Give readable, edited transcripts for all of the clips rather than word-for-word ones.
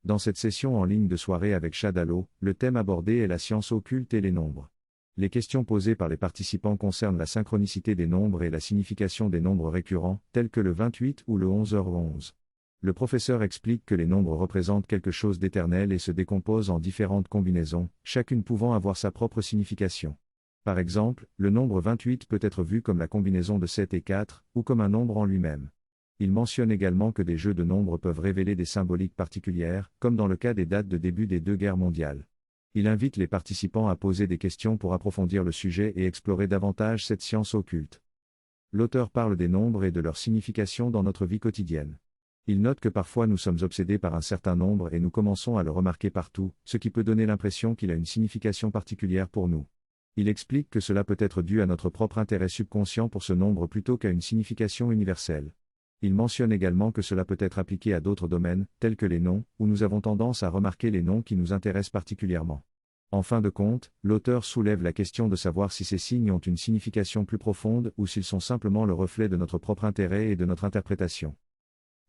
Dans cette session en ligne de soirée avec Shadalo, le thème abordé est la science occulte et les nombres. Les questions posées par les participants concernent la synchronicité des nombres et la signification des nombres récurrents, tels que le 28 ou le 11h11. Le professeur explique que les nombres représentent quelque chose d'éternel et se décomposent en différentes combinaisons, chacune pouvant avoir sa propre signification. Par exemple, le nombre 28 peut être vu comme la combinaison de 7 et 4, ou comme un nombre en lui-même. Il mentionne également que des jeux de nombres peuvent révéler des symboliques particulières, comme dans le cas des dates de début des deux guerres mondiales. Il invite les participants à poser des questions pour approfondir le sujet et explorer davantage cette science occulte. L'auteur parle des nombres et de leur signification dans notre vie quotidienne. Il note que parfois nous sommes obsédés par un certain nombre et nous commençons à le remarquer partout, ce qui peut donner l'impression qu'il a une signification particulière pour nous. Il explique que cela peut être dû à notre propre intérêt subconscient pour ce nombre plutôt qu'à une signification universelle. Il mentionne également que cela peut être appliqué à d'autres domaines, tels que les noms, où nous avons tendance à remarquer les noms qui nous intéressent particulièrement. En fin de compte, l'auteur soulève la question de savoir si ces signes ont une signification plus profonde ou s'ils sont simplement le reflet de notre propre intérêt et de notre interprétation.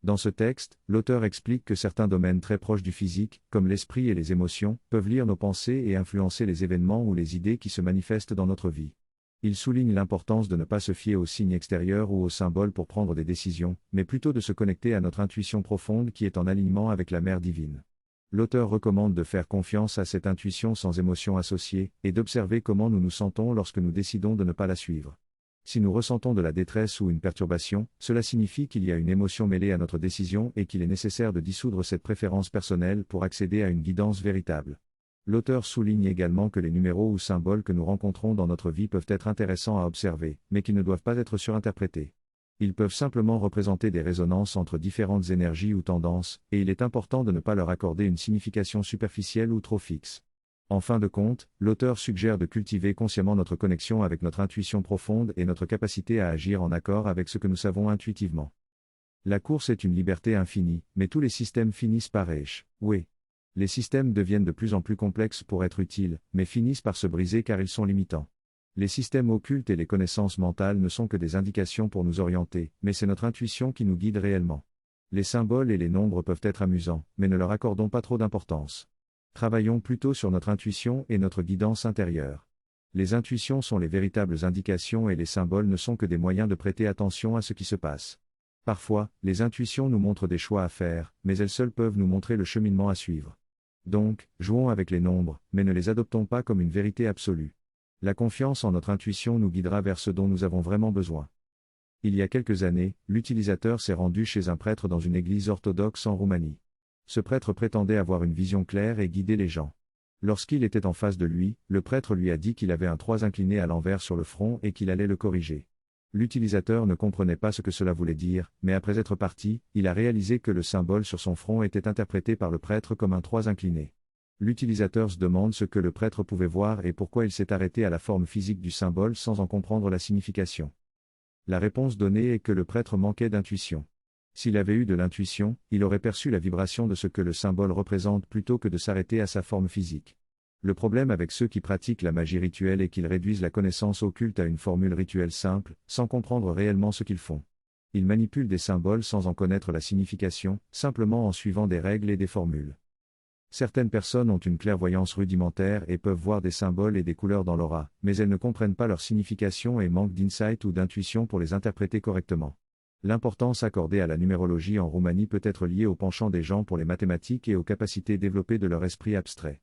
Dans ce texte, l'auteur explique que certains domaines très proches du physique, comme l'esprit et les émotions, peuvent lire nos pensées et influencer les événements ou les idées qui se manifestent dans notre vie. Il souligne l'importance de ne pas se fier aux signes extérieurs ou aux symboles pour prendre des décisions, mais plutôt de se connecter à notre intuition profonde qui est en alignement avec la mère divine. L'auteur recommande de faire confiance à cette intuition sans émotion associée, et d'observer comment nous nous sentons lorsque nous décidons de ne pas la suivre. Si nous ressentons de la détresse ou une perturbation, cela signifie qu'il y a une émotion mêlée à notre décision et qu'il est nécessaire de dissoudre cette préférence personnelle pour accéder à une guidance véritable. L'auteur souligne également que les numéros ou symboles que nous rencontrons dans notre vie peuvent être intéressants à observer, mais qui ne doivent pas être surinterprétés. Ils peuvent simplement représenter des résonances entre différentes énergies ou tendances, et il est important de ne pas leur accorder une signification superficielle ou trop fixe. En fin de compte, l'auteur suggère de cultiver consciemment notre connexion avec notre intuition profonde et notre capacité à agir en accord avec ce que nous savons intuitivement. La course est une liberté infinie, mais tous les systèmes finissent par échouer. Les systèmes deviennent de plus en plus complexes pour être utiles, mais finissent par se briser car ils sont limitants. Les systèmes occultes et les connaissances mentales ne sont que des indications pour nous orienter, mais c'est notre intuition qui nous guide réellement. Les symboles et les nombres peuvent être amusants, mais ne leur accordons pas trop d'importance. Travaillons plutôt sur notre intuition et notre guidance intérieure. Les intuitions sont les véritables indications et les symboles ne sont que des moyens de prêter attention à ce qui se passe. Parfois, les intuitions nous montrent des choix à faire, mais elles seules peuvent nous montrer le cheminement à suivre. Donc, jouons avec les nombres, mais ne les adoptons pas comme une vérité absolue. La confiance en notre intuition nous guidera vers ce dont nous avons vraiment besoin. Il y a quelques années, l'utilisateur s'est rendu chez un prêtre dans une église orthodoxe en Roumanie. Ce prêtre prétendait avoir une vision claire et guider les gens. Lorsqu'il était en face de lui, le prêtre lui a dit qu'il avait un 3 incliné à l'envers sur le front et qu'il allait le corriger. L'utilisateur ne comprenait pas ce que cela voulait dire, mais après être parti, il a réalisé que le symbole sur son front était interprété par le prêtre comme un 3 incliné. L'utilisateur se demande ce que le prêtre pouvait voir et pourquoi il s'est arrêté à la forme physique du symbole sans en comprendre la signification. La réponse donnée est que le prêtre manquait d'intuition. S'il avait eu de l'intuition, il aurait perçu la vibration de ce que le symbole représente plutôt que de s'arrêter à sa forme physique. Le problème avec ceux qui pratiquent la magie rituelle est qu'ils réduisent la connaissance occulte à une formule rituelle simple, sans comprendre réellement ce qu'ils font. Ils manipulent des symboles sans en connaître la signification, simplement en suivant des règles et des formules. Certaines personnes ont une clairvoyance rudimentaire et peuvent voir des symboles et des couleurs dans l'aura, mais elles ne comprennent pas leur signification et manquent d'insight ou d'intuition pour les interpréter correctement. L'importance accordée à la numérologie en Roumanie peut être liée au penchant des gens pour les mathématiques et aux capacités développées de leur esprit abstrait.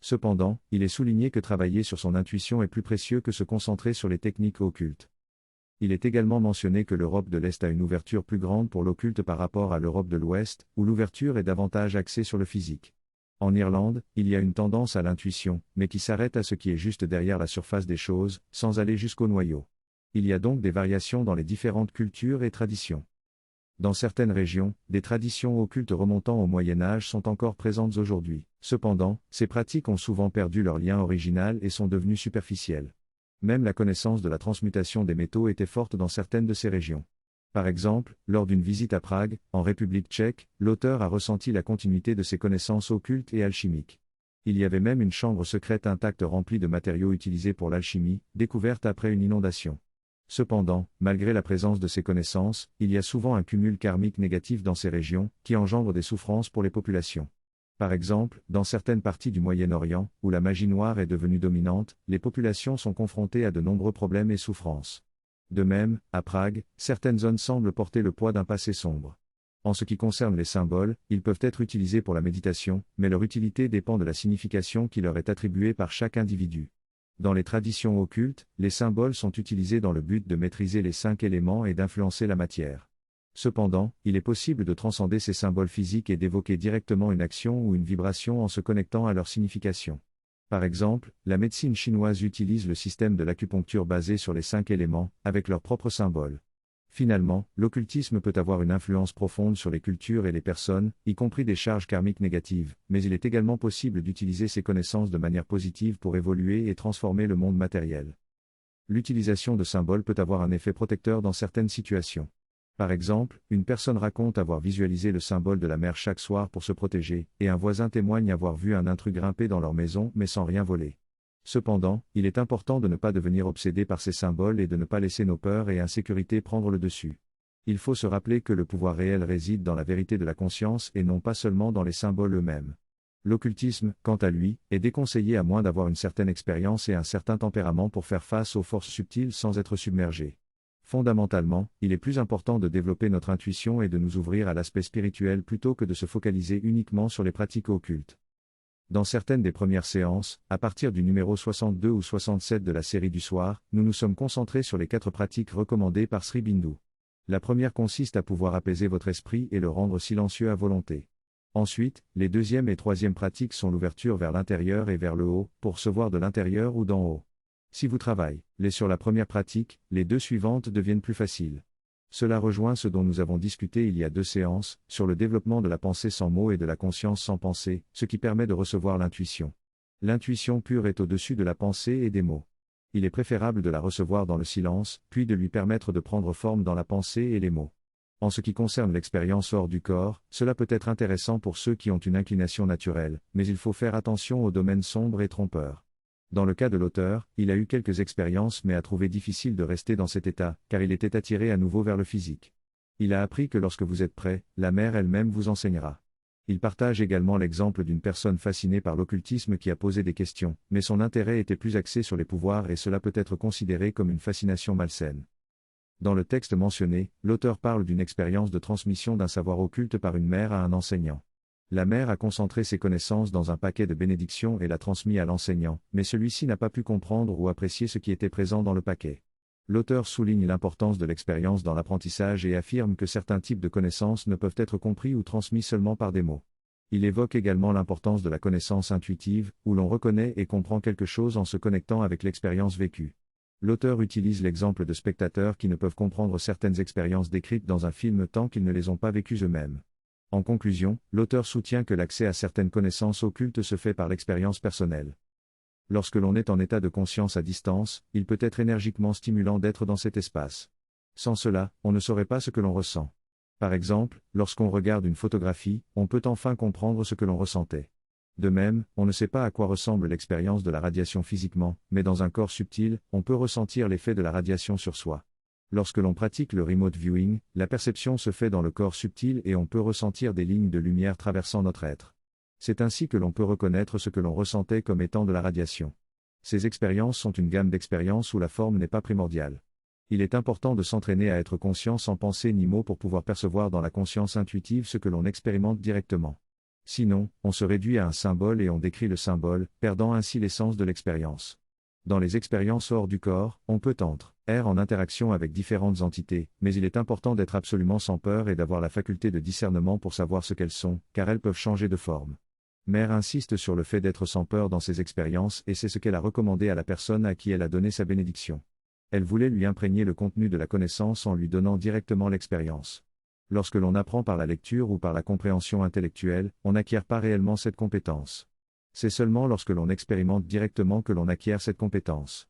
Cependant, il est souligné que travailler sur son intuition est plus précieux que se concentrer sur les techniques occultes. Il est également mentionné que l'Europe de l'Est a une ouverture plus grande pour l'occulte par rapport à l'Europe de l'Ouest, où l'ouverture est davantage axée sur le physique. En Irlande, il y a une tendance à l'intuition, mais qui s'arrête à ce qui est juste derrière la surface des choses, sans aller jusqu'au noyau. Il y a donc des variations dans les différentes cultures et traditions. Dans certaines régions, des traditions occultes remontant au Moyen Âge sont encore présentes aujourd'hui. Cependant, ces pratiques ont souvent perdu leur lien original et sont devenues superficielles. Même la connaissance de la transmutation des métaux était forte dans certaines de ces régions. Par exemple, lors d'une visite à Prague, en République tchèque, l'auteur a ressenti la continuité de ces connaissances occultes et alchimiques. Il y avait même une chambre secrète intacte remplie de matériaux utilisés pour l'alchimie, découverte après une inondation. Cependant, malgré la présence de ces connaissances, il y a souvent un cumul karmique négatif dans ces régions, qui engendre des souffrances pour les populations. Par exemple, dans certaines parties du Moyen-Orient, où la magie noire est devenue dominante, les populations sont confrontées à de nombreux problèmes et souffrances. De même, à Prague, certaines zones semblent porter le poids d'un passé sombre. En ce qui concerne les symboles, ils peuvent être utilisés pour la méditation, mais leur utilité dépend de la signification qui leur est attribuée par chaque individu. Dans les traditions occultes, les symboles sont utilisés dans le but de maîtriser les 5 éléments et d'influencer la matière. Cependant, il est possible de transcender ces symboles physiques et d'évoquer directement une action ou une vibration en se connectant à leur signification. Par exemple, la médecine chinoise utilise le système de l'acupuncture basé sur les 5 éléments, avec leurs propres symboles. Finalement, l'occultisme peut avoir une influence profonde sur les cultures et les personnes, y compris des charges karmiques négatives, mais il est également possible d'utiliser ces connaissances de manière positive pour évoluer et transformer le monde matériel. L'utilisation de symboles peut avoir un effet protecteur dans certaines situations. Par exemple, une personne raconte avoir visualisé le symbole de la mer chaque soir pour se protéger, et un voisin témoigne avoir vu un intrus grimper dans leur maison mais sans rien voler. Cependant, il est important de ne pas devenir obsédé par ces symboles et de ne pas laisser nos peurs et insécurités prendre le dessus. Il faut se rappeler que le pouvoir réel réside dans la vérité de la conscience et non pas seulement dans les symboles eux-mêmes. L'occultisme, quant à lui, est déconseillé à moins d'avoir une certaine expérience et un certain tempérament pour faire face aux forces subtiles sans être submergé. Fondamentalement, il est plus important de développer notre intuition et de nous ouvrir à l'aspect spirituel plutôt que de se focaliser uniquement sur les pratiques occultes. Dans certaines des premières séances, à partir du numéro 62 ou 67 de la série du soir, nous nous sommes concentrés sur les 4 pratiques recommandées par Sri Bindu. La première consiste à pouvoir apaiser votre esprit et le rendre silencieux à volonté. Ensuite, les deuxième et troisième pratiques sont l'ouverture vers l'intérieur et vers le haut, pour se voir de l'intérieur ou d'en haut. Si vous travaillez sur la première pratique, les 2 suivantes deviennent plus faciles. Cela rejoint ce dont nous avons discuté il y a 2 séances, sur le développement de la pensée sans mots et de la conscience sans pensée, ce qui permet de recevoir l'intuition. L'intuition pure est au-dessus de la pensée et des mots. Il est préférable de la recevoir dans le silence, puis de lui permettre de prendre forme dans la pensée et les mots. En ce qui concerne l'expérience hors du corps, cela peut être intéressant pour ceux qui ont une inclination naturelle, mais il faut faire attention aux domaines sombres et trompeurs. Dans le cas de l'auteur, il a eu quelques expériences mais a trouvé difficile de rester dans cet état, car il était attiré à nouveau vers le physique. Il a appris que lorsque vous êtes prêt, la mer elle-même vous enseignera. Il partage également l'exemple d'une personne fascinée par l'occultisme qui a posé des questions, mais son intérêt était plus axé sur les pouvoirs et cela peut être considéré comme une fascination malsaine. Dans le texte mentionné, l'auteur parle d'une expérience de transmission d'un savoir occulte par une mère à un enseignant. La mère a concentré ses connaissances dans un paquet de bénédictions et l'a transmis à l'enseignant, mais celui-ci n'a pas pu comprendre ou apprécier ce qui était présent dans le paquet. L'auteur souligne l'importance de l'expérience dans l'apprentissage et affirme que certains types de connaissances ne peuvent être compris ou transmis seulement par des mots. Il évoque également l'importance de la connaissance intuitive, où l'on reconnaît et comprend quelque chose en se connectant avec l'expérience vécue. L'auteur utilise l'exemple de spectateurs qui ne peuvent comprendre certaines expériences décrites dans un film tant qu'ils ne les ont pas vécues eux-mêmes. En conclusion, l'auteur soutient que l'accès à certaines connaissances occultes se fait par l'expérience personnelle. Lorsque l'on est en état de conscience à distance, il peut être énergiquement stimulant d'être dans cet espace. Sans cela, on ne saurait pas ce que l'on ressent. Par exemple, lorsqu'on regarde une photographie, on peut enfin comprendre ce que l'on ressentait. De même, on ne sait pas à quoi ressemble l'expérience de la radiation physiquement, mais dans un corps subtil, on peut ressentir l'effet de la radiation sur soi. Lorsque l'on pratique le remote viewing, la perception se fait dans le corps subtil et on peut ressentir des lignes de lumière traversant notre être. C'est ainsi que l'on peut reconnaître ce que l'on ressentait comme étant de la radiation. Ces expériences sont une gamme d'expériences où la forme n'est pas primordiale. Il est important de s'entraîner à être conscient sans pensée ni mots pour pouvoir percevoir dans la conscience intuitive ce que l'on expérimente directement. Sinon, on se réduit à un symbole et on décrit le symbole, perdant ainsi l'essence de l'expérience. Dans les expériences hors du corps, on peut entrer en interaction avec différentes entités, mais il est important d'être absolument sans peur et d'avoir la faculté de discernement pour savoir ce qu'elles sont, car elles peuvent changer de forme. Mère insiste sur le fait d'être sans peur dans ses expériences et c'est ce qu'elle a recommandé à la personne à qui elle a donné sa bénédiction. Elle voulait lui imprégner le contenu de la connaissance en lui donnant directement l'expérience. Lorsque l'on apprend par la lecture ou par la compréhension intellectuelle, on n'acquiert pas réellement cette compétence. C'est seulement lorsque l'on expérimente directement que l'on acquiert cette compétence.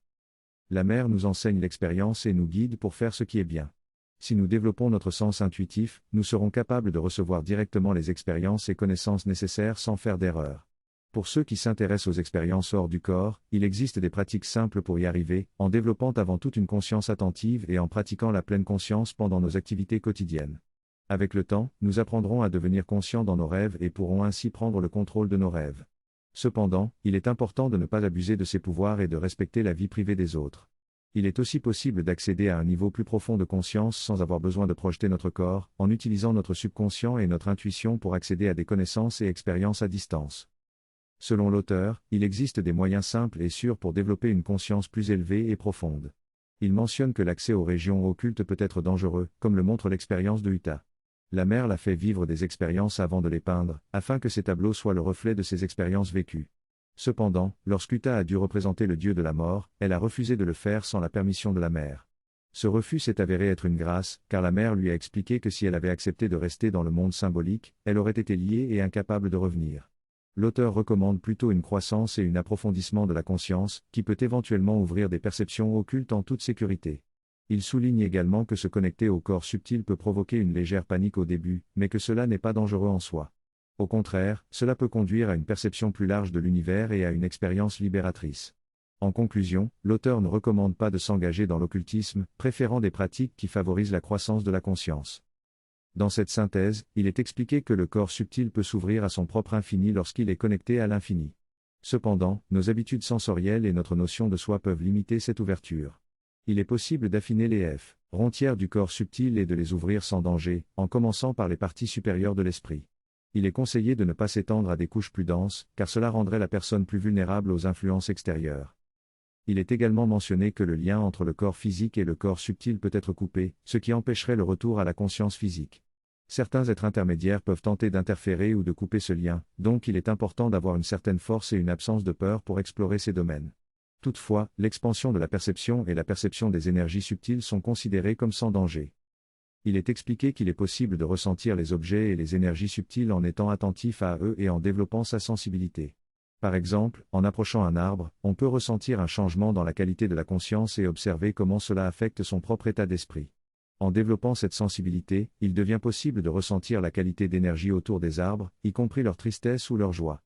La mère nous enseigne l'expérience et nous guide pour faire ce qui est bien. Si nous développons notre sens intuitif, nous serons capables de recevoir directement les expériences et connaissances nécessaires sans faire d'erreur. Pour ceux qui s'intéressent aux expériences hors du corps, il existe des pratiques simples pour y arriver, en développant avant tout une conscience attentive et en pratiquant la pleine conscience pendant nos activités quotidiennes. Avec le temps, nous apprendrons à devenir conscients dans nos rêves et pourrons ainsi prendre le contrôle de nos rêves. Cependant, il est important de ne pas abuser de ces pouvoirs et de respecter la vie privée des autres. Il est aussi possible d'accéder à un niveau plus profond de conscience sans avoir besoin de projeter notre corps, en utilisant notre subconscient et notre intuition pour accéder à des connaissances et expériences à distance. Selon l'auteur, il existe des moyens simples et sûrs pour développer une conscience plus élevée et profonde. Il mentionne que l'accès aux régions occultes peut être dangereux, comme le montre l'expérience de Utah. La mère l'a fait vivre des expériences avant de les peindre, afin que ces tableaux soient le reflet de ses expériences vécues. Cependant, lorsqu'Utah a dû représenter le dieu de la mort, elle a refusé de le faire sans la permission de la mère. Ce refus s'est avéré être une grâce, car la mère lui a expliqué que si elle avait accepté de rester dans le monde symbolique, elle aurait été liée et incapable de revenir. L'auteur recommande plutôt une croissance et un approfondissement de la conscience, qui peut éventuellement ouvrir des perceptions occultes en toute sécurité. Il souligne également que se connecter au corps subtil peut provoquer une légère panique au début, mais que cela n'est pas dangereux en soi. Au contraire, cela peut conduire à une perception plus large de l'univers et à une expérience libératrice. En conclusion, l'auteur ne recommande pas de s'engager dans l'occultisme, préférant des pratiques qui favorisent la croissance de la conscience. Dans cette synthèse, il est expliqué que le corps subtil peut s'ouvrir à son propre infini lorsqu'il est connecté à l'infini. Cependant, nos habitudes sensorielles et notre notion de soi peuvent limiter cette ouverture. Il est possible d'affiner les frontières du corps subtil et de les ouvrir sans danger, en commençant par les parties supérieures de l'esprit. Il est conseillé de ne pas s'étendre à des couches plus denses, car cela rendrait la personne plus vulnérable aux influences extérieures. Il est également mentionné que le lien entre le corps physique et le corps subtil peut être coupé, ce qui empêcherait le retour à la conscience physique. Certains êtres intermédiaires peuvent tenter d'interférer ou de couper ce lien, donc il est important d'avoir une certaine force et une absence de peur pour explorer ces domaines. Toutefois, l'expansion de la perception et la perception des énergies subtiles sont considérées comme sans danger. Il est expliqué qu'il est possible de ressentir les objets et les énergies subtiles en étant attentif à eux et en développant sa sensibilité. Par exemple, en approchant un arbre, on peut ressentir un changement dans la qualité de la conscience et observer comment cela affecte son propre état d'esprit. En développant cette sensibilité, il devient possible de ressentir la qualité d'énergie autour des arbres, y compris leur tristesse ou leur joie.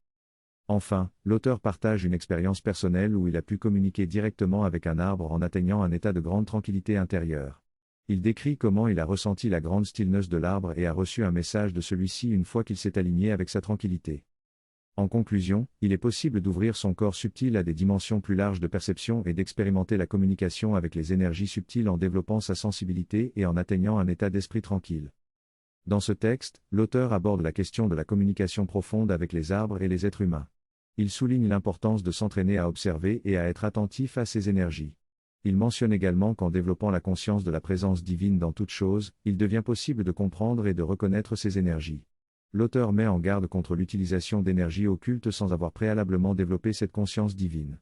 Enfin, l'auteur partage une expérience personnelle où il a pu communiquer directement avec un arbre en atteignant un état de grande tranquillité intérieure. Il décrit comment il a ressenti la grande stillness de l'arbre et a reçu un message de celui-ci une fois qu'il s'est aligné avec sa tranquillité. En conclusion, il est possible d'ouvrir son corps subtil à des dimensions plus larges de perception et d'expérimenter la communication avec les énergies subtiles en développant sa sensibilité et en atteignant un état d'esprit tranquille. Dans ce texte, l'auteur aborde la question de la communication profonde avec les arbres et les êtres humains. Il souligne l'importance de s'entraîner à observer et à être attentif à ces énergies. Il mentionne également qu'en développant la conscience de la présence divine dans toute chose, il devient possible de comprendre et de reconnaître ces énergies. L'auteur met en garde contre l'utilisation d'énergies occultes sans avoir préalablement développé cette conscience divine.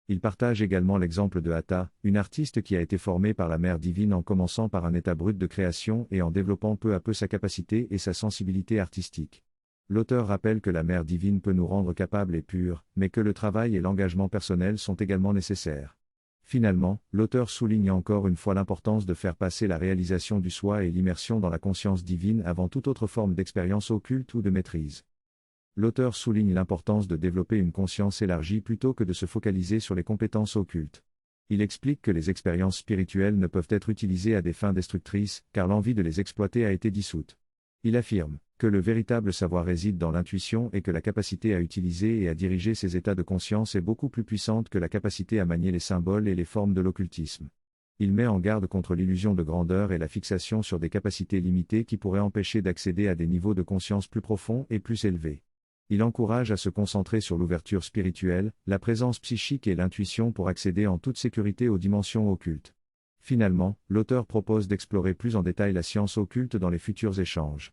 Il partage également l'exemple de Hata, une artiste qui a été formée par la mère divine en commençant par un état brut de création et en développant peu à peu sa capacité et sa sensibilité artistique. L'auteur rappelle que la mère divine peut nous rendre capables et purs, mais que le travail et l'engagement personnel sont également nécessaires. Finalement, l'auteur souligne encore une fois l'importance de faire passer la réalisation du soi et l'immersion dans la conscience divine avant toute autre forme d'expérience occulte ou de maîtrise. L'auteur souligne l'importance de développer une conscience élargie plutôt que de se focaliser sur les compétences occultes. Il explique que les expériences spirituelles ne peuvent être utilisées à des fins destructrices, car l'envie de les exploiter a été dissoute. Il affirme que le véritable savoir réside dans l'intuition et que la capacité à utiliser et à diriger ces états de conscience est beaucoup plus puissante que la capacité à manier les symboles et les formes de l'occultisme. Il met en garde contre l'illusion de grandeur et la fixation sur des capacités limitées qui pourraient empêcher d'accéder à des niveaux de conscience plus profonds et plus élevés. Il encourage à se concentrer sur l'ouverture spirituelle, la présence psychique et l'intuition pour accéder en toute sécurité aux dimensions occultes. Finalement, l'auteur propose d'explorer plus en détail la science occulte dans les futurs échanges.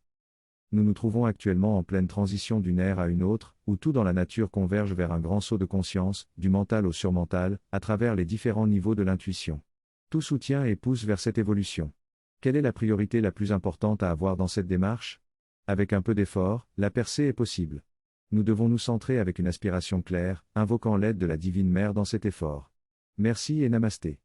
Nous nous trouvons actuellement en pleine transition d'une ère à une autre, où tout dans la nature converge vers un grand saut de conscience, du mental au surmental, à travers les différents niveaux de l'intuition. Tout soutient et pousse vers cette évolution. Quelle est la priorité la plus importante à avoir dans cette démarche ? Avec un peu d'effort, la percée est possible. Nous devons nous centrer avec une aspiration claire, invoquant l'aide de la Divine Mère dans cet effort. Merci et namasté.